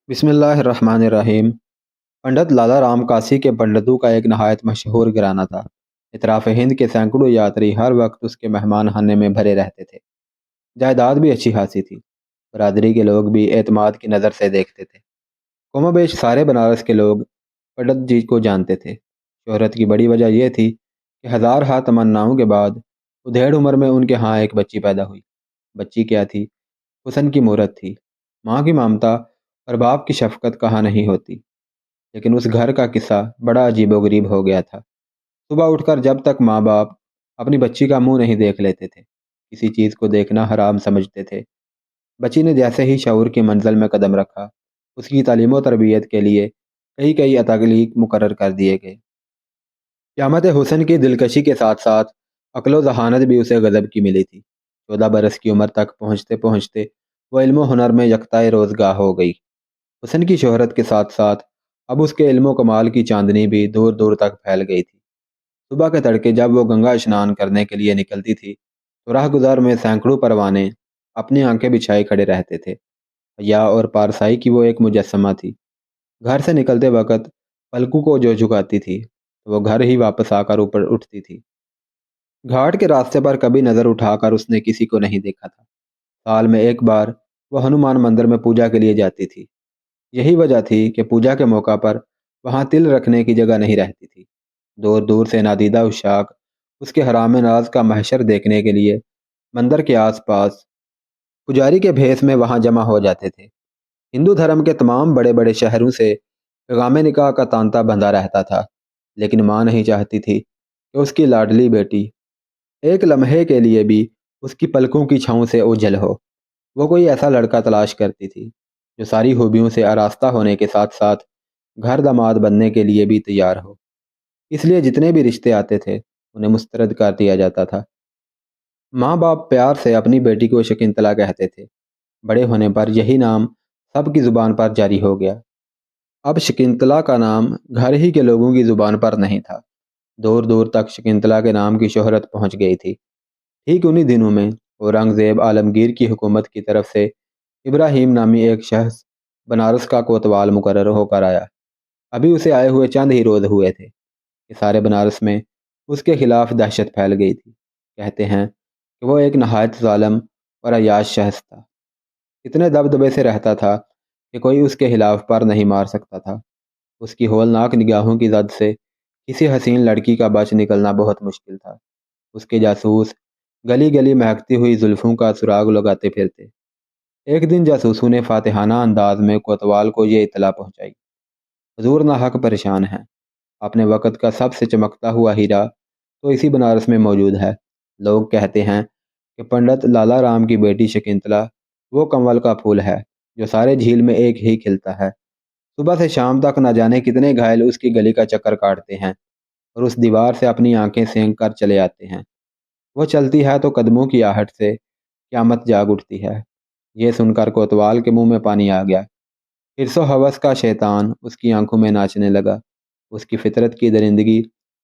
بسم اللہ الرحمن الرحیم۔ پنڈت لالا رام کاسی کے پنڈتوں کا ایک نہایت مشہور گھرانہ تھا۔ اطراف ہند کے سینکڑوں یاتری ہر وقت اس کے مہمان خانے میں بھرے رہتے تھے۔ جائیداد بھی اچھی خاصی تھی۔ برادری کے لوگ بھی اعتماد کی نظر سے دیکھتے تھے۔ کم و بیش سارے بنارس کے لوگ پنڈت جی کو جانتے تھے۔ شہرت کی بڑی وجہ یہ تھی کہ ہزار ہا تمناؤں کے بعد ادھیڑ عمر میں ان کے ہاں ایک بچی پیدا ہوئی۔ بچی کیا تھی؟ حسن کی مورت تھی۔ ماں کی ممتا اور باپ کی شفقت کہاں نہیں ہوتی۔ لیکن اس گھر کا قصہ بڑا عجیب و غریب ہو گیا تھا۔ صبح اٹھ کر جب تک ماں باپ اپنی بچی کا منہ نہیں دیکھ لیتے تھے، کسی چیز کو دیکھنا حرام سمجھتے تھے۔ بچی نے جیسے ہی شعور کی منزل میں قدم رکھا، اس کی تعلیم و تربیت کے لیے کئی اتالیق مقرر کر دیے گئے۔ قیامت حسن کی دلکشی کے ساتھ ساتھ عقل و ذہانت بھی اسے غضب کی ملی تھی۔ 14 برس کی عمر تک پہنچتے پہنچتے وہ علم و ہنر میں یکتائے روزگار ہو گئی۔ حسن کی شہرت کے ساتھ ساتھ اب اس کے علم و کمال کی چاندنی بھی دور دور تک پھیل گئی تھی۔ صبح کے تڑکے جب وہ گنگا اشنان کرنے کے لیے نکلتی تھی تو راہ گزار میں سینکڑوں پروانے اپنی آنکھیں بچھائے کھڑے رہتے تھے۔ حیا اور پارسائی کی وہ ایک مجسمہ تھی۔ گھر سے نکلتے وقت پلکوں کو جو جھکاتی تھی تو وہ گھر ہی واپس آ کر اوپر اٹھتی تھی۔ گھاٹ کے راستے پر کبھی نظر اٹھا کر اس نے کسی کو نہیں دیکھا تھا۔ سال میں ایک بار وہ ہنومان مندر میں پوجا کے لیے جاتی تھی۔ یہی وجہ تھی کہ پوجا کے موقع پر وہاں تل رکھنے کی جگہ نہیں رہتی تھی۔ دور دور سے نادیدہ اشاک اس کے حرام ناز کا محشر دیکھنے کے لیے مندر کے آس پاس پجاری کے بھیس میں وہاں جمع ہو جاتے تھے۔ ہندو دھرم کے تمام بڑے بڑے شہروں سے پیغام نکاح کا تانتا بندھا رہتا تھا، لیکن ماں نہیں چاہتی تھی کہ اس کی لاڈلی بیٹی ایک لمحے کے لیے بھی اس کی پلکوں کی چھاؤں سے اوجھل ہو۔ وہ کوئی ایسا لڑکا تلاش کرتی تھی جو ساری خوبیوں سے آراستہ ہونے کے ساتھ ساتھ گھر داماد بننے کے لیے بھی تیار ہو۔ اس لیے جتنے بھی رشتے آتے تھے انہیں مسترد کر دیا جاتا تھا۔ ماں باپ پیار سے اپنی بیٹی کو شکنتلا کہتے تھے۔ بڑے ہونے پر یہی نام سب کی زبان پر جاری ہو گیا۔ اب شکنتلا کا نام گھر ہی کے لوگوں کی زبان پر نہیں تھا۔ دور دور تک شکنتلا کے نام کی شہرت پہنچ گئی تھی۔ ٹھیک انہی دنوں میں اورنگزیب عالمگیر کی حکومت کی طرف سے ابراہیم نامی ایک شخص بنارس کا کوتوال مقرر ہو کر آیا۔ ابھی اسے آئے ہوئے چند ہی روز ہوئے تھے کہ سارے بنارس میں اس کے خلاف دہشت پھیل گئی تھی۔ کہتے ہیں کہ وہ ایک نہایت ظالم اور عیاش شخص تھا۔ اتنے دبدبے سے رہتا تھا کہ کوئی اس کے خلاف پر نہیں مار سکتا تھا۔ اس کی ہولناک نگاہوں کی زد سے کسی حسین لڑکی کا بچ نکلنا بہت مشکل تھا۔ اس کے جاسوس گلی گلی مہکتی ہوئی زلفوں کا سراغ لگاتے پھرتے۔ ایک دن جاسوسوں نے فاتحانہ انداز میں کوتوال کو یہ اطلاع پہنچائی: حضور ناحق پریشان ہیں۔ اپنے وقت کا سب سے چمکتا ہوا ہیرا تو اسی بنارس میں موجود ہے۔ لوگ کہتے ہیں کہ پنڈت لالا رام کی بیٹی شکنتلا وہ کنول کا پھول ہے جو سارے جھیل میں ایک ہی کھلتا ہے۔ صبح سے شام تک نہ جانے کتنے گھائل اس کی گلی کا چکر کاٹتے ہیں اور اس دیوار سے اپنی آنکھیں سینک کر چلے آتے ہیں۔ وہ چلتی ہے تو قدموں کی آہٹ سے قیامت جاگ اٹھتی ہے۔ یہ سن کر کوتوال کے منہ میں پانی آ گیا۔ حرص و ہوس کا شیطان اس کی آنکھوں میں ناچنے لگا۔ اس کی فطرت کی درندگی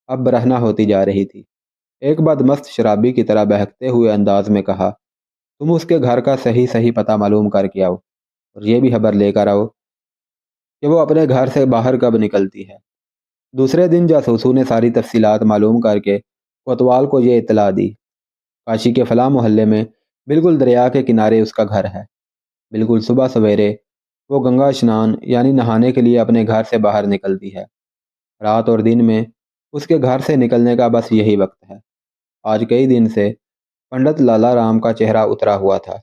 اب برہنہ ہوتی جا رہی تھی۔ ایک بدمست شرابی کی طرح بہکتے ہوئے انداز میں کہا: تم اس کے گھر کا صحیح پتہ معلوم کر کے آؤ اور یہ بھی خبر لے کر آؤ کہ وہ اپنے گھر سے باہر کب نکلتی ہے۔ دوسرے دن جاسوسوں نے ساری تفصیلات معلوم کر کے کوتوال کو یہ اطلاع دی: کاشی کے فلاں محلے میں بالکل دریا کے کنارے اس کا گھر ہے۔ بالکل صبح سویرے وہ گنگا اشنان یعنی نہانے کے لیے اپنے گھر سے باہر نکلتی ہے۔ رات اور دن میں اس کے گھر سے نکلنے کا بس یہی وقت ہے۔ آج کئی دن سے پنڈت لالا رام کا چہرہ اترا ہوا تھا۔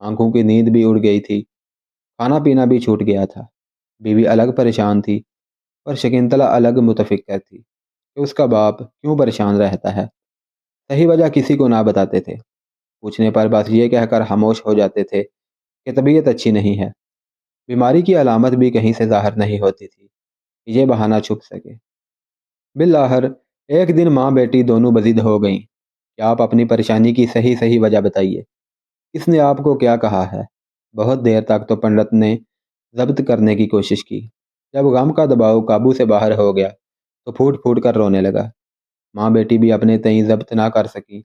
آنکھوں کی نیند بھی اڑ گئی تھی، کھانا پینا بھی چھوٹ گیا تھا۔ بیوی الگ پریشان تھی اور شکنتلا الگ متفکر تھی کہ اس کا باپ کیوں پریشان رہتا ہے۔ صحیح وجہ کسی کو نہ بتاتے تھے۔ پوچھنے پر بس یہ کہہ کر خاموش ہو جاتے تھے کہ طبیعت اچھی نہیں ہے۔ بیماری کی علامت بھی کہیں سے ظاہر نہیں ہوتی تھی کہ یہ بہانہ چھپ سکے۔ بالآخر ایک دن ماں بیٹی دونوں بضد ہو گئیں کہ آپ اپنی پریشانی کی صحیح وجہ بتائیے۔ اس نے آپ کو کیا کہا ہے؟ بہت دیر تک تو پنڈت نے ضبط کرنے کی کوشش کی۔ جب غم کا دباؤ قابو سے باہر ہو گیا تو پھوٹ پھوٹ کر رونے لگا۔ ماں بیٹی بھی اپنے تئیں ضبط نہ کر سکیں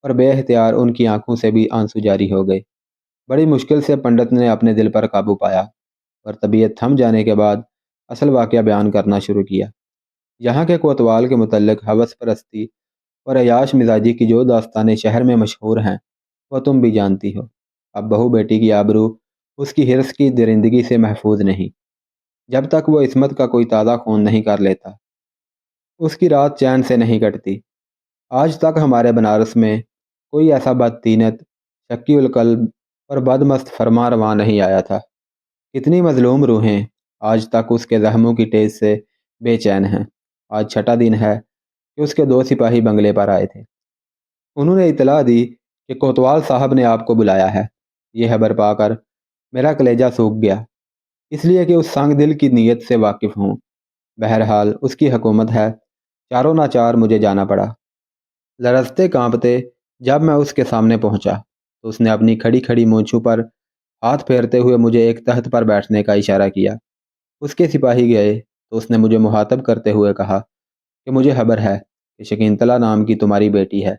اور بے اختیار ان کی آنکھوں سے بھی آنسو جاری ہو گئے۔ بڑی مشکل سے پنڈت نے اپنے دل پر قابو پایا اور طبیعت تھم جانے کے بعد اصل واقعہ بیان کرنا شروع کیا۔ یہاں کے کوتوال کے متعلق ہوس پرستی اور عیاش مزاجی کی جو داستانیں شہر میں مشہور ہیں وہ تم بھی جانتی ہو۔ اب بہو بیٹی کی آبرو اس کی حرص کی درندگی سے محفوظ نہیں۔ جب تک وہ عصمت کا کوئی تازہ خون نہیں کر لیتا اس کی رات چین سے نہیں کٹتی۔ آج تک ہمارے بنارس میں کوئی ایسا بدتینت، شکی القلب اور بدمست فرما رواں نہیں آیا تھا۔ کتنی مظلوم روحیں آج تک اس کے زخموں کی ٹیز سے بے چین ہیں۔ آج چھٹا دن ہے کہ اس کے 2 سپاہی بنگلے پر آئے تھے۔ انہوں نے اطلاع دی کہ کوتوال صاحب نے آپ کو بلایا ہے۔ یہ خبر پا کر میرا کلیجہ سوکھ گیا، اس لیے کہ اس سنگ دل کی نیت سے واقف ہوں۔ بہرحال اس کی حکومت ہے، چاروں ناچار مجھے جانا پڑا۔ لرزتے کانپتے جب میں اس کے سامنے پہنچا تو اس نے اپنی کھڑی کھڑی مونچھوں پر ہاتھ پھیرتے ہوئے مجھے ایک تخت پر بیٹھنے کا اشارہ کیا۔ اس کے سپاہی گئے تو اس نے مجھے مخاطب کرتے ہوئے کہا کہ مجھے خبر ہے کہ شکنتلا نام کی تمہاری بیٹی ہے،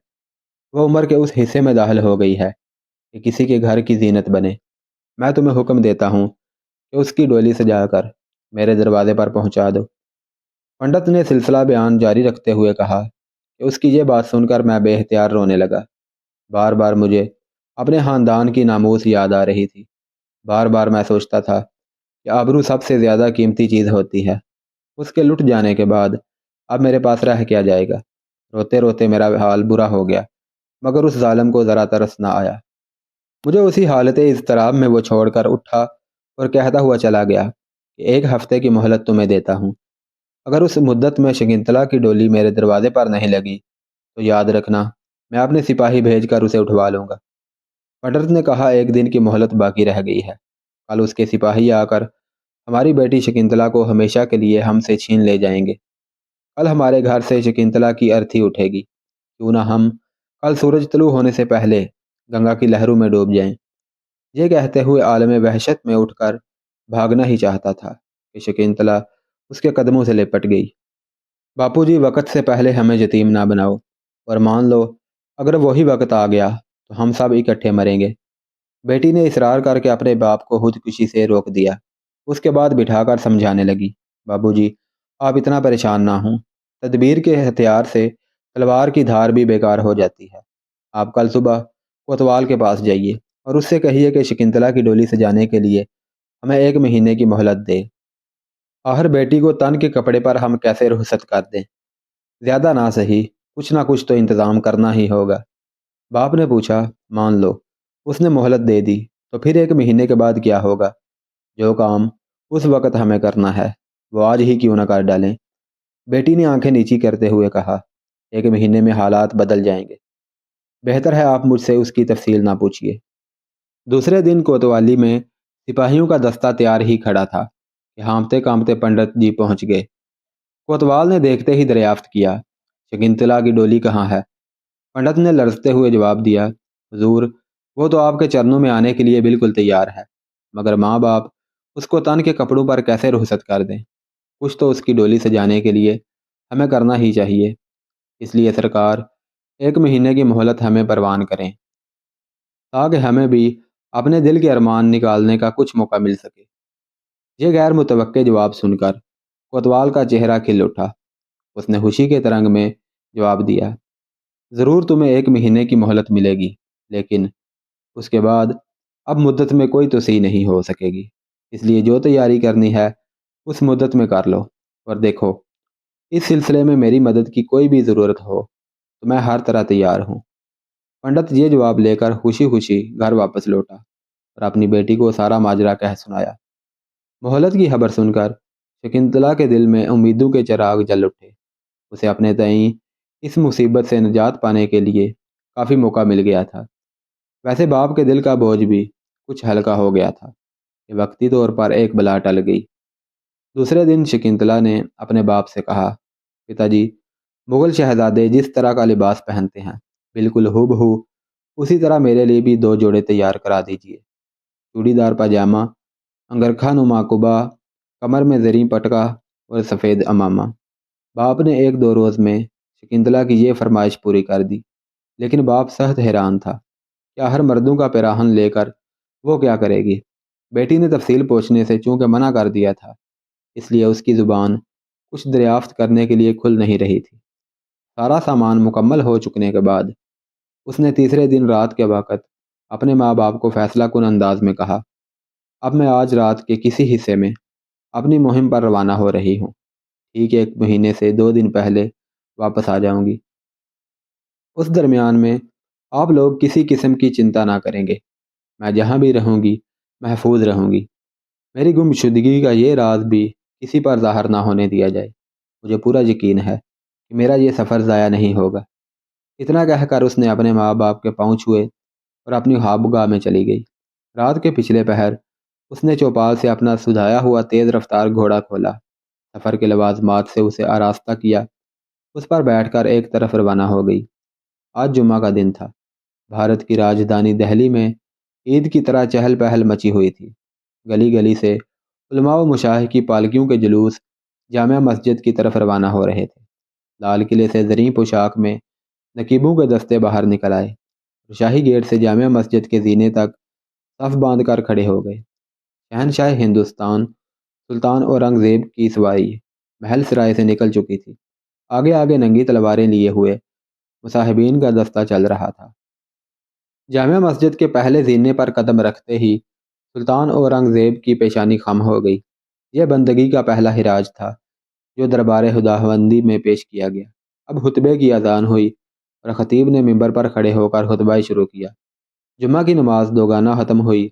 وہ عمر کے اس حصے میں داخل ہو گئی ہے کہ کسی کے گھر کی زینت بنے۔ میں تمہیں حکم دیتا ہوں کہ اس کی ڈولی سجا کر میرے دروازے پر پہنچا دو۔ پنڈت نے سلسلہ بیان جاری رکھتے ہوئے کہا کہ اس کی یہ بات سن کر میں بے اختیار رونے لگا۔ بار بار مجھے اپنے خاندان کی ناموس یاد آ رہی تھی۔ بار بار میں سوچتا تھا کہ آبرو سب سے زیادہ قیمتی چیز ہوتی ہے۔ اس کے لٹ جانے کے بعد اب میرے پاس رہ کیا جائے گا؟ روتے روتے میرا حال برا ہو گیا، مگر اس ظالم کو ذرا ترس نہ آیا۔ مجھے اسی حالت اضطراب میں وہ چھوڑ کر اٹھا اور کہتا ہوا چلا گیا کہ 1 ہفتے کی مہلت تمہیں دیتا ہوں۔ اگر اس مدت میں شکنتلا کی ڈولی میرے دروازے پر نہیں لگی تو یاد رکھنا میں اپنے سپاہی بھیج کر اسے اٹھوا لوں گا۔ پنڈت نے کہا 1 دن کی مہلت باقی رہ گئی ہے۔ کل اس کے سپاہی آ کر ہماری بیٹی شکنتلا کو ہمیشہ کے لیے ہم سے چھین لے جائیں گے۔ کل ہمارے گھر سے شکنتلا کی ارتھی اٹھے گی۔ کیوں نہ ہم کل سورج طلوع ہونے سے پہلے گنگا کی لہروں میں ڈوب جائیں۔ یہ کہتے ہوئے عالم وحشت میں اٹھ کر بھاگنا ہی چاہتا تھا کہ شکنتلا اس کے قدموں سے لپٹ گئی۔ باپو جی، وقت سے پہلے ہمیں یتیم نہ بناؤ، اور مان لو اگر وہی وقت آ گیا تو ہم سب اکٹھے مریں گے۔ بیٹی نے اصرار کر کے اپنے باپ کو خودکشی سے روک دیا۔ اس کے بعد بٹھا کر سمجھانے لگی، بابو جی آپ اتنا پریشان نہ ہوں، تدبیر کے ہتھیار سے تلوار کی دھار بھی بیکار ہو جاتی ہے۔ آپ کل صبح کوتوال کے پاس جائیے اور اس سے کہیے کہ شکنتلا کی ڈولی سجانے کے لیے ہمیں 1 مہینے کی مہلت دے۔ آخر بیٹی کو تن کے کپڑے پر ہم کیسے رخصت کر دیں؟ زیادہ نہ صحیح، کچھ نہ کچھ تو انتظام کرنا ہی ہوگا۔ باپ نے پوچھا، مان لو اس نے مہلت دے دی تو پھر 1 مہینے کے بعد کیا ہوگا؟ جو کام اس وقت ہمیں کرنا ہے وہ آج ہی کیوں نہ کر ڈالیں؟ بیٹی نے آنکھیں نیچی کرتے ہوئے کہا، 1 مہینے میں حالات بدل جائیں گے۔ بہتر ہے آپ مجھ سے اس کی تفصیل نہ پوچھیے۔ دوسرے دن کوتوالی میں سپاہیوں کا دستہ تیار ہی کھڑا تھا کہ ہانپتے کانپتے پنڈت جی پہنچ گئے۔ کوتوال نے دیکھتے ہی دریافت کیا، شکنتلا کی ڈولی کہاں ہے؟ پنڈت نے لرزتے ہوئے جواب دیا، حضور وہ تو آپ کے چرنوں میں آنے کے لیے بالکل تیار ہے، مگر ماں باپ اس کو تن کے کپڑوں پر کیسے رخصت کر دیں؟ کچھ تو اس کی ڈولی سجانے کے لیے ہمیں کرنا ہی چاہیے۔ اس لیے سرکار 1 مہینے کی مہلت ہمیں پروان کریں تاکہ ہمیں بھی اپنے دل کے ارمان نکالنے کا کچھ موقع مل سکے۔ یہ غیر متوقع جواب سن کر کوتوال کا چہرہ کھل اٹھا۔ اس نے خوشی کے ترنگ میں جواب دیا، ضرور تمہیں 1 مہینے کی مہلت ملے گی، لیکن اس کے بعد اب مدت میں کوئی توسیع نہیں ہو سکے گی۔ اس لیے جو تیاری کرنی ہے اس مدت میں کر لو، اور دیکھو اس سلسلے میں میری مدد کی کوئی بھی ضرورت ہو تو میں ہر طرح تیار ہوں۔ پنڈت یہ جواب لے کر خوشی خوشی گھر واپس لوٹا اور اپنی بیٹی کو سارا ماجرا کہہ سنایا۔ مہلت کی خبر سن کر شکنتلا کے دل میں امیدوں کے چراغ جل اٹھے۔ اسے اپنے تئیں اس مصیبت سے نجات پانے کے لیے کافی موقع مل گیا تھا۔ ویسے باپ کے دل کا بوجھ بھی کچھ ہلکا ہو گیا تھا کہ وقتی طور پر ایک بلا ٹل گئی۔ دوسرے دن شکنتلا نے اپنے باپ سے کہا، پتا جی، مغل شہزادے جس طرح کا لباس پہنتے ہیں بالکل ہو بہو اسی طرح میرے لیے بھی 2 جوڑے تیار کرا دیجیے۔ چوڑی دار پاجامہ، انگرکھا نما قبا، کمر میں زریں پٹکا اور سفید امامہ۔ باپ نے 1-2 روز میں شکنتلا کی یہ فرمائش پوری کر دی، لیکن باپ سخت حیران تھا کہ ہر مردوں کا پیراہن لے کر وہ کیا کرے گی۔ بیٹی نے تفصیل پوچھنے سے چونکہ منع کر دیا تھا، اس لیے اس کی زبان کچھ دریافت کرنے کے لیے کھل نہیں رہی تھی۔ سارا سامان مکمل ہو چکنے کے بعد اس نے تیسرے دن رات کے وقت اپنے ماں باپ کو فیصلہ کن انداز میں کہا، اب میں آج رات کے کسی حصے میں اپنی مہم پر روانہ ہو رہی ہوں، ٹھیک 1 مہینے سے 2 دن پہلے واپس آ جاؤں گی۔ اس درمیان میں آپ لوگ کسی قسم کی چنتا نہ کریں گے، میں جہاں بھی رہوں گی محفوظ رہوں گی۔ میری گمشدگی کا یہ راز بھی کسی پر ظاہر نہ ہونے دیا جائے۔ مجھے پورا یقین ہے کہ میرا یہ سفر ضائع نہیں ہوگا۔ اتنا کہہ کر اس نے اپنے ماں باپ کے پاؤں چھوئے اور اپنی خوابگاہ میں چلی گئی۔ رات کے پچھلے پہر اس نے چوپال سے اپنا سدھایا ہوا تیز رفتار گھوڑا کھولا، سفر کے لوازمات سے اسے آراستہ کیا، اس پر بیٹھ کر ایک طرف روانہ ہو گئی۔ آج جمعہ کا دن تھا۔ بھارت کی راجدھانی دہلی میں عید کی طرح چہل پہل مچی ہوئی تھی۔ گلی گلی سے علماء و مشائخ کی پالکیوں کے جلوس جامع مسجد کی طرف روانہ ہو رہے تھے۔ لال قلعے سے زرعی پوشاک میں نقیبوں کے دستے باہر نکل آئے اور شاہی گیٹ سے جامع مسجد کے زینے تک صف باندھ کر کھڑے ہو گئے۔ شہنشاہ ہندوستان سلطان اورنگزیب کی سواری محل سرائے سے نکل چکی تھی۔ آگے آگے ننگی تلواریں لیے ہوئے مصاحبین کا دستہ چل رہا تھا۔ جامع مسجد کے پہلے زینے پر قدم رکھتے ہی سلطان اورنگزیب کی پیشانی خم ہو گئی۔ یہ بندگی کا پہلا خراج تھا جو دربار خداوندی میں پیش کیا گیا۔ اب خطبے کی اذان ہوئی اور خطیب نے ممبر پر کھڑے ہو کر خطبہ شروع کیا۔ جمعہ کی نماز دوگانہ ختم ہوئی۔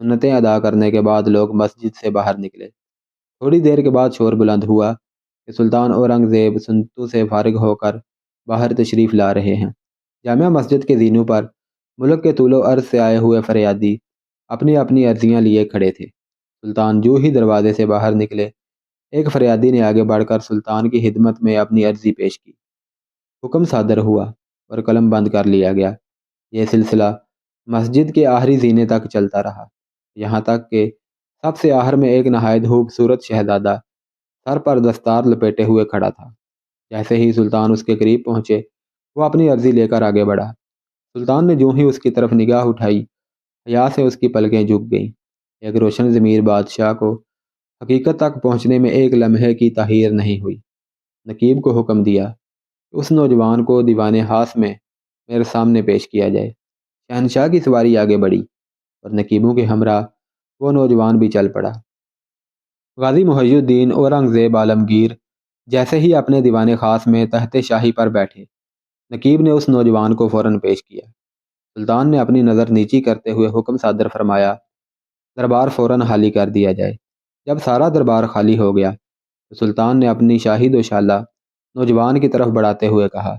سنتیں ادا کرنے کے بعد لوگ مسجد سے باہر نکلے۔ تھوڑی دیر کے بعد شور بلند ہوا کہ سلطان اورنگزیب سنتوں سے فارغ ہو کر باہر تشریف لا رہے ہیں۔ جامع مسجد کے زینوں پر ملک کے طول و عرض سے آئے ہوئے فریادی اپنی اپنی عرضیاں لیے کھڑے تھے۔ سلطان جو ہی دروازے سے باہر نکلے، ایک فریادی نے آگے بڑھ کر سلطان کی خدمت میں اپنی عرضی پیش کی۔ حکم صادر ہوا اور قلم بند کر لیا گیا۔ یہ سلسلہ مسجد کے آخری زینے تک چلتا رہا، یہاں تک کہ سب سے آخر میں ایک نہایت خوبصورت شہزادہ سر پر دستار لپیٹے ہوئے کھڑا تھا۔ جیسے ہی سلطان اس کے قریب پہنچے، وہ اپنی عرضی لے کر آگے بڑھا۔ سلطان نے جو ہی اس کی طرف نگاہ اٹھائی، حیا سے اس کی پلکیں جھک گئیں۔ ایک روشن ضمیر بادشاہ کو حقیقت تک پہنچنے میں ایک لمحے کی تاخیر نہیں ہوئی۔ نقیب کو حکم دیا کہ اس نوجوان کو دیوان خاص میں میرے سامنے پیش کیا جائے۔ شہنشاہ کی سواری آگے بڑھی اور نقیبوں کے ہمراہ وہ نوجوان بھی چل پڑا۔ غازی محی الدین اورنگزیب عالمگیر جیسے ہی اپنے دیوان خاص میں تحت شاہی پر بیٹھے، نقیب نے اس نوجوان کو فوراً پیش کیا۔ سلطان نے اپنی نظر نیچی کرتے ہوئے حکم صادر فرمایا، دربار فوراً خالی کر دیا جائے۔ جب سارا دربار خالی ہو گیا تو سلطان نے اپنی شاہی دوشالہ نوجوان کی طرف بڑھاتے ہوئے کہا،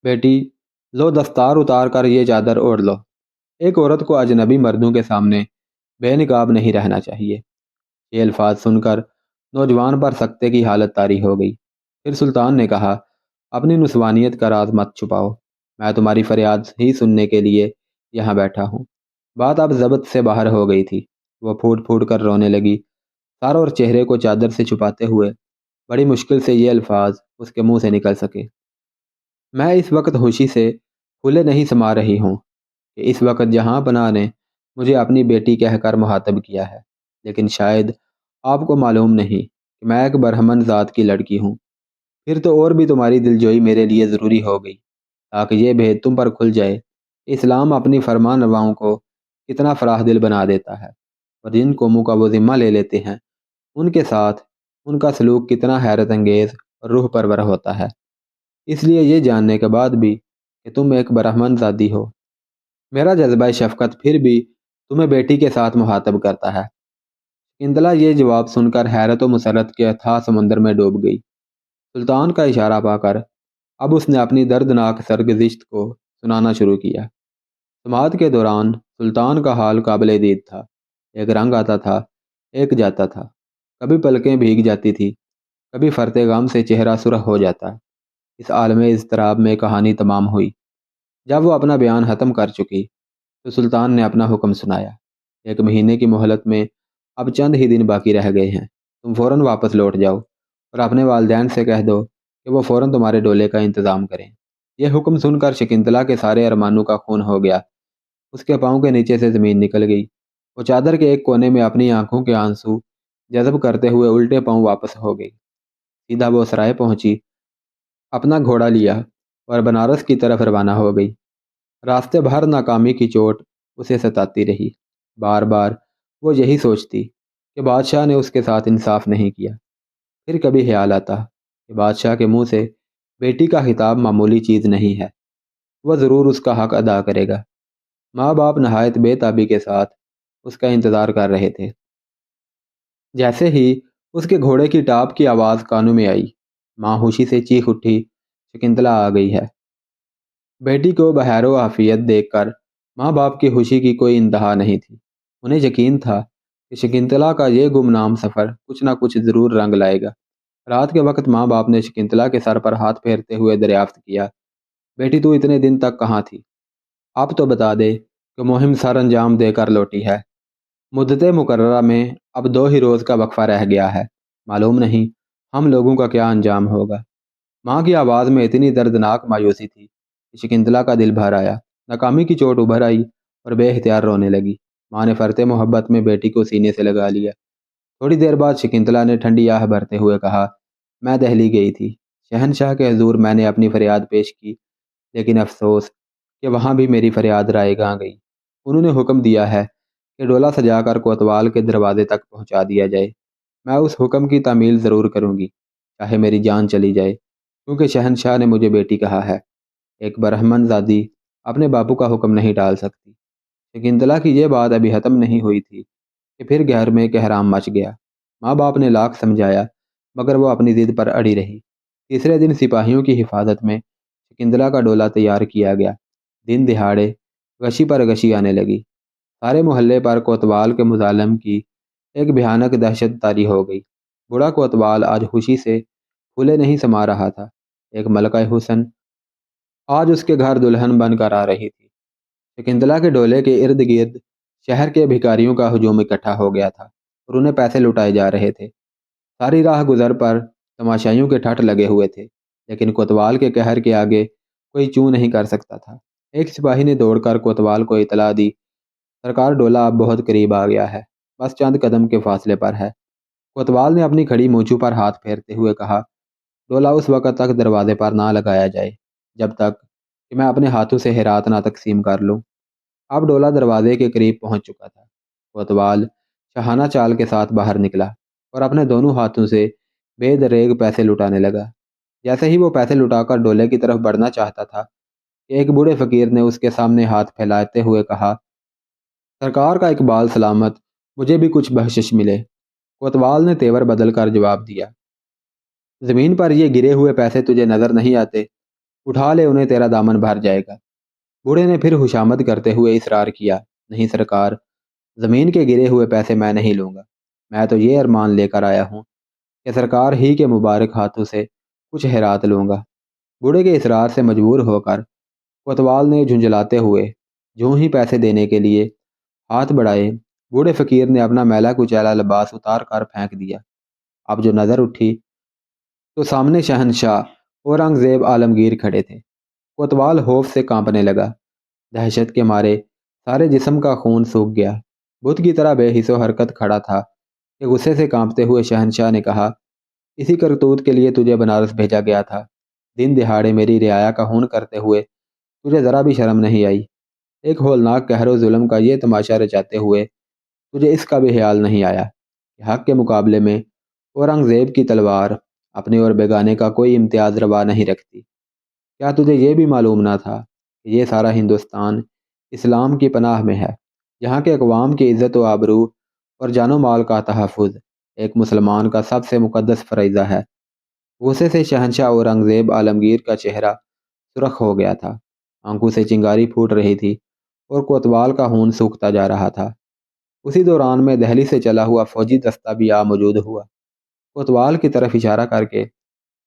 بیٹی لو دستار اتار کر یہ چادر اوڑھ لو۔ ایک عورت کو اجنبی مردوں کے سامنے بے نقاب نہیں رہنا چاہیے۔ یہ الفاظ سن کر نوجوان پر سکتے کی حالت طاری ہو گئی۔ پھر سلطان نے کہا، اپنی نسوانیت کا راز مت چھپاؤ، میں تمہاری فریاد ہی سننے کے لیے یہاں بیٹھا ہوں۔ بات اب ضبط سے باہر ہو گئی تھی۔ وہ پھوٹ پھوٹ کر رونے لگی۔ سر اور چہرے کو چادر سے چھپاتے ہوئے بڑی مشکل سے یہ الفاظ اس کے منہ سے نکل سکے، میں اس وقت خوشی سے پھولے نہیں سما رہی ہوں کہ اس وقت جہاں پناہ نے مجھے اپنی بیٹی کہہ کر مخاطب کیا ہے، لیکن شاید آپ کو معلوم نہیں کہ میں ایک برہمن ذات کی لڑکی ہوں۔ پھر تو اور بھی تمہاری دلجوئی میرے لیے ضروری ہو گئی تاکہ یہ بھید تم پر کھل جائے کہ اسلام اپنی فرمان رواؤں کو کتنا فراخ دل بنا دیتا ہے اور جن قوموں کا وہ ذمہ لے لیتے ہیں ان کے ساتھ ان کا سلوک کتنا حیرت انگیز اور روح پرور ہوتا ہے۔ اس لیے یہ جاننے کے بعد بھی کہ تم ایک برہمن زادی ہو، میرا جذبہ شفقت پھر بھی تمہیں بیٹی کے ساتھ مخاطب کرتا ہے۔ شکنتلا یہ جواب سن کر حیرت و مسرت کے اتھاہ سمندر میں ڈوب گئی۔ سلطان کا اشارہ پا کر اب اس نے اپنی دردناک سرگزشت کو سنانا شروع کیا۔ سماعت کے دوران سلطان کا حال قابل دید تھا۔ ایک رنگ آتا تھا، ایک جاتا تھا، کبھی پلکیں بھیگ جاتی تھی، کبھی فرط غم سے چہرہ سرخ ہو جاتا۔ اس عالم اضطراب میں کہانی تمام ہوئی۔ جب وہ اپنا بیان ختم کر چکی تو سلطان نے اپنا حکم سنایا، 1 مہینے کی مہلت میں اب چند ہی دن باقی رہ گئے ہیں، تم فوراً واپس لوٹ جاؤ اور اپنے والدین سے کہہ دو کہ وہ فوراً تمہارے ڈولے کا انتظام کریں۔ یہ حکم سن کر شکنتلا کے سارے ارمانوں کا خون ہو گیا۔ اس کے پاؤں کے نیچے سے زمین نکل گئی۔ وہ چادر کے ایک کونے میں اپنی آنکھوں کے آنسو جذب کرتے ہوئے الٹے پاؤں واپس ہو گئی۔ سیدھا وہ سرائے پہنچی، اپنا گھوڑا لیا اور بنارس کی طرف روانہ ہو گئی۔ راستے بھر ناکامی کی چوٹ اسے ستاتی رہی۔ بار بار وہ یہی سوچتی کہ بادشاہ نے اس کے ساتھ انصاف نہیں کیا۔ پھر کبھی خیال آتا کہ بادشاہ کے منہ سے بیٹی کا خطاب معمولی چیز نہیں ہے، وہ ضرور اس کا حق ادا کرے گا۔ ماں باپ نہایت بے تابی کے ساتھ اس کا انتظار کر رہے تھے۔ جیسے ہی اس کے گھوڑے کی ٹاپ کی آواز کانوں میں آئی، ماں خوشی سے چیخ اٹھی، شکنتلا آ گئی ہے۔ بیٹی کو بخیر و عافیت دیکھ کر ماں باپ کی خوشی کی کوئی انتہا نہیں تھی۔ انہیں یقین تھا کہ شکنتلا کا یہ گمنام سفر کچھ نہ کچھ ضرور رنگ لائے گا۔ رات کے وقت ماں باپ نے شکنتلا کے سر پر ہاتھ پھیرتے ہوئے دریافت کیا، بیٹی تو اتنے دن تک کہاں تھی؟ اب تو بتا دے کہ مہم سر انجام دے کر لوٹی ہے۔ مدت مقررہ میں اب 2 ہی روز کا وقفہ رہ گیا ہے، معلوم نہیں ہم لوگوں کا کیا انجام ہوگا۔ ماں کی آواز میں اتنی دردناک مایوسی تھی کہ شکنتلا کا دل بھر آیا۔ ناکامی کی چوٹ ابھر آئی اور بے اختیار رونے لگی۔ ماں نے فرتے محبت میں بیٹی کو سینے سے لگا لیا۔ تھوڑی دیر بعد شکنتلا نے ٹھنڈی آہ بھرتے ہوئے کہا، میں دہلی گئی تھی، شہنشاہ کے حضور میں نے اپنی فریاد پیش کی، لیکن افسوس کہ وہاں بھی میری فریاد رائے گاں گئی۔ انہوں نے حکم دیا ہے کہ ڈولہ سجا کر کوتوال کے دروازے تک پہنچا دیا جائے۔ میں اس حکم کی تعمیل ضرور کروں گی، چاہے میری جان چلی جائے، کیونکہ شہنشاہ نے مجھے بیٹی کہا ہے۔ ایک برہمن زادی اپنے باپو کا حکم نہیں ٹال سکتی۔ شکنتلا کی یہ بات ابھی ختم نہیں ہوئی تھی کہ پھر گھر میں کہرام مچ گیا۔ ماں باپ نے لاکھ سمجھایا مگر وہ اپنی ضد پر اڑی رہی۔ تیسرے دن سپاہیوں کی حفاظت میں شکنتلا کا ڈولہ تیار کیا گیا۔ دن دہاڑے غشی پر غشی آنے لگی۔ سارے محلے پر کوتوال کے مظالم کی ایک بھیانک دہشت طاری ہو گئی۔ بوڑھا کوتوال آج خوشی سے پھولے نہیں سما رہا تھا۔ ایک ملکہ حسن آج اس کے گھر دلہن بن کر آ رہی تھی۔ شکنتلا کے ڈولے کے ارد گرد شہر کے بھکاریوں کا ہجوم اکٹھا ہو گیا تھا اور انہیں پیسے لٹائے جا رہے تھے۔ ساری راہ گزر پر تماشائیوں کے ٹھٹ لگے ہوئے تھے، لیکن کوتوال کے قہر کے آگے کوئی چوں نہیں کر سکتا تھا۔ ایک سپاہی نے دوڑ کر کوتوال کو اطلاع دی، سرکار ڈولہ اب بہت قریب آ گیا ہے، بس چند قدم کے فاصلے پر ہے۔ کوتوال نے اپنی کھڑی مونچھوں پر ہاتھ پھیرتے ہوئے کہا، ڈولہ اس وقت تک دروازے پر نہ لگایا جائے جب تک کہ میں اپنے ہاتھوں سے ہیرات نہ تقسیم کر لوں۔ اب ڈولہ دروازے کے قریب پہنچ چکا تھا۔ کوتوال شاہانہ چال کے ساتھ باہر نکلا اور اپنے دونوں ہاتھوں سے بے دریغ پیسے لٹانے لگا۔ جیسے ہی وہ پیسے لٹا کر ڈولے کی طرف بڑھنا چاہتا تھا کہ ایک بوڑھے فقیر نے اس کے سامنے ہاتھ پھیلاتے ہوئے کہا، سرکار کا اقبال سلامت، مجھے بھی کچھ بخشش ملے۔ کوتوال نے تیور بدل کر جواب دیا، زمین پر یہ گرے ہوئے پیسے تجھے نظر نہیں آتے؟ اٹھا لے انہیں، تیرا دامن بھر جائے گا۔ بوڑھے نے پھر خوشامد کرتے ہوئے اصرار کیا، نہیں سرکار، زمین کے گرے ہوئے پیسے میں نہیں لوں گا۔ میں تو یہ ارمان لے کر آیا ہوں کہ سرکار ہی کے مبارک ہاتھوں سے کچھ خیرات لوں گا۔ بوڑھے کے اصرار سے مجبور ہو کر کوتوال نے جھنجھلاتے ہوئے جوں ہی پیسے دینے کے لیے ہاتھ بڑھائے، بوڑھے فقیر نے اپنا میلا کچیلا لباس اتار کر پھینک دیا۔ اب جو نظر اٹھی تو سامنے شہنشاہ اورنگزیب عالمگیر کھڑے تھے۔ کوتوال خوف سے کانپنے لگا۔ دہشت کے مارے سارے جسم کا خون سوکھ گیا۔ بت کی طرح بے حس و حرکت کھڑا تھا کہ غصے سے کانپتے ہوئے شہنشاہ نے کہا، اسی کرتوت کے لیے تجھے بنارس بھیجا گیا تھا۔ دن دہاڑے میری رعایا کا خون کرتے ہوئے تجھے ذرا بھی شرم نہیں آئی۔ ایک ہولناک قہر و ظلم کا یہ تماشا رچاتے ہوئے تجھے اس کا بھی خیال نہیں آیا کہ حق کے مقابلے میں اورنگزیب کی تلوار اپنے اور بیگانے کا کوئی امتیاز روا نہیں رکھتی۔ کیا تجھے یہ بھی معلوم نہ تھا کہ یہ سارا ہندوستان اسلام کی پناہ میں ہے، جہاں کے اقوام کی عزت و آبرو اور جان و مال کا تحفظ ایک مسلمان کا سب سے مقدس فریضہ ہے؟ غصے سے شہنشاہ اورنگزیب عالمگیر کا چہرہ سرخ ہو گیا تھا، آنکھوں سے چنگاری پھوٹ رہی تھی اور کوتوال کا خون سوکھتا جا رہا تھا۔ اسی دوران میں دہلی سے چلا ہوا فوجی دستہ بھی آ موجود ہوا۔ کوتوال کی طرف اشارہ کر کے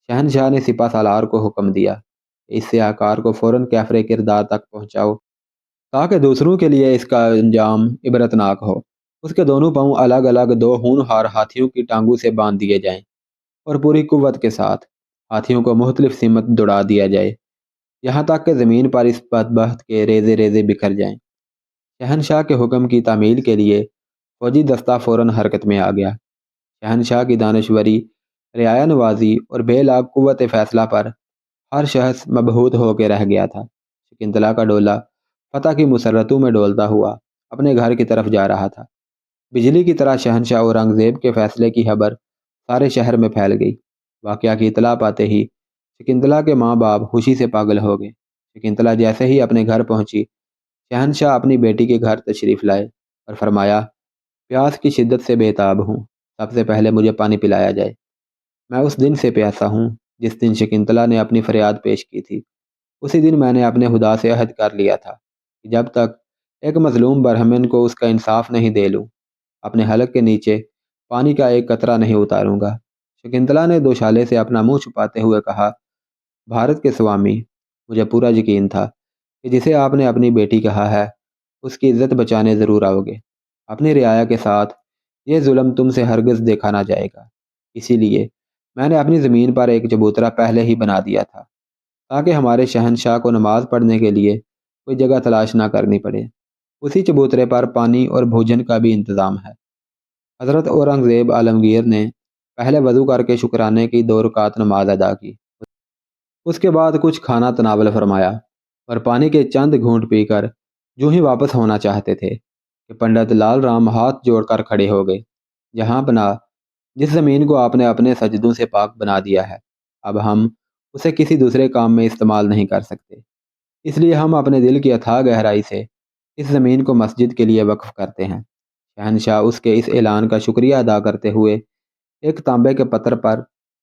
شہنشاہ نے سپہ سالار کو حکم دیا کہ اس سیاہکار کو فوراً کیفر کردار تک پہنچاؤ تاکہ دوسروں کے لیے اس کا انجام عبرتناک ہو۔ اس کے دونوں پاؤں الگ الگ 2 ہونہار ہاتھیوں کی ٹانگوں سے باندھ دیے جائیں اور پوری قوت کے ساتھ ہاتھیوں کو مختلف سمت دوڑا دیا جائے، یہاں تک کہ زمین پر اس بدبخت کے ریزے ریزے بکھر جائیں۔ شہنشاہ کے حکم کی تعمیل کے لیے فوجی دستہ فوراً حرکت میں آ گیا۔ شہنشاہ کی دانشوری، رعایا نوازی اور بے لاگ قوت فیصلہ پر ہر شخص مبہوت ہو کے رہ گیا تھا۔ شکنتلا کا ڈولہ فتح کی مسرتوں میں ڈولتا ہوا اپنے گھر کی طرف جا رہا تھا۔ بجلی کی طرح شہنشاہ اورنگزیب کے فیصلے کی خبر سارے شہر میں پھیل گئی۔ واقعہ کی اطلاع پاتے ہی شکنتلا کے ماں باپ خوشی سے پاگل ہو گئے۔ شکنتلا جیسے ہی اپنے گھر پہنچی، شہنشاہ اپنی بیٹی کے گھر تشریف لائے اور فرمایا، پیاس کی شدت سے بے تاب ہوں، سب سے پہلے مجھے پانی پلایا جائے۔ میں اس دن سے پیاسا ہوں جس دن شکنتلا نے اپنی فریاد پیش کی تھی۔ اسی دن میں نے اپنے خدا سے عہد کر لیا تھا کہ جب تک ایک مظلوم برہمن کو اس کا انصاف نہیں دے لوں، اپنے حلق کے نیچے پانی کا ایک قطرہ نہیں اتاروں گا۔ شکنتلا نے دوشالے سے اپنا منہ چھپاتے ہوئے کہا، بھارت کے سوامی، مجھے پورا یقین تھا کہ جسے آپ نے اپنی بیٹی کہا ہے اس کی عزت بچانے ضرور آؤ گے۔ اپنی رعایا کے ساتھ یہ ظلم تم سے ہرگز دیکھا نہ جائے گا، اسی لیے میں نے اپنی زمین پر ایک چبوترا پہلے ہی بنا دیا تھا تاکہ ہمارے شہنشاہ کو نماز پڑھنے کے لیے کوئی جگہ تلاش نہ کرنی پڑے۔ اسی چبوترے پر پانی اور بھوجن کا بھی انتظام ہے۔ حضرت اورنگزیب عالمگیر نے پہلے وضو کر کے شکرانے کی 2 رکعت نماز ادا کی۔ اس کے بعد کچھ کھانا تناول فرمایا اور پانی کے چند گھونٹ پی کر جو ہی واپس ہونا چاہتے تھے کہ پنڈت لال رام ہاتھ جوڑ کر کھڑے ہو گئے۔ جہاں پناہ، جس زمین کو آپ نے اپنے سجدوں سے پاک بنا دیا ہے، اب ہم اسے کسی دوسرے کام میں استعمال نہیں کر سکتے، اس لیے ہم اپنے دل کی اتھاہ گہرائی سے اس زمین کو مسجد کے لیے وقف کرتے ہیں۔ شہنشاہ اس کے اس اعلان کا شکریہ ادا کرتے ہوئے ایک تانبے کے پتر پر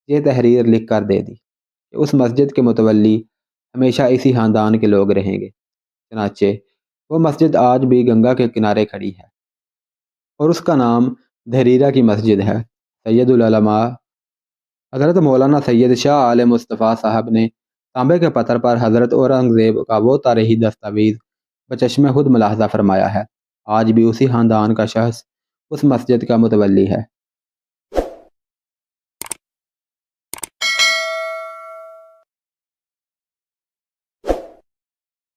یہ تحریر لکھ کر دے دی کہ اس مسجد کے متولی ہمیشہ اسی خاندان کے لوگ رہیں گے۔ چنانچہ وہ مسجد آج بھی گنگا کے کنارے کھڑی ہے اور اس کا نام دھریرا کی مسجد ہے۔ سید العلماء حضرت مولانا سید شاہ عالم مصطفیٰ صاحب نے تانبے کے پتھر پر حضرت اورنگزیب کا وہ تاریخی دستاویز بچشمِ خود ملاحظہ فرمایا ہے۔ آج بھی اسی خاندان کا شخص اس مسجد کا متولی ہے۔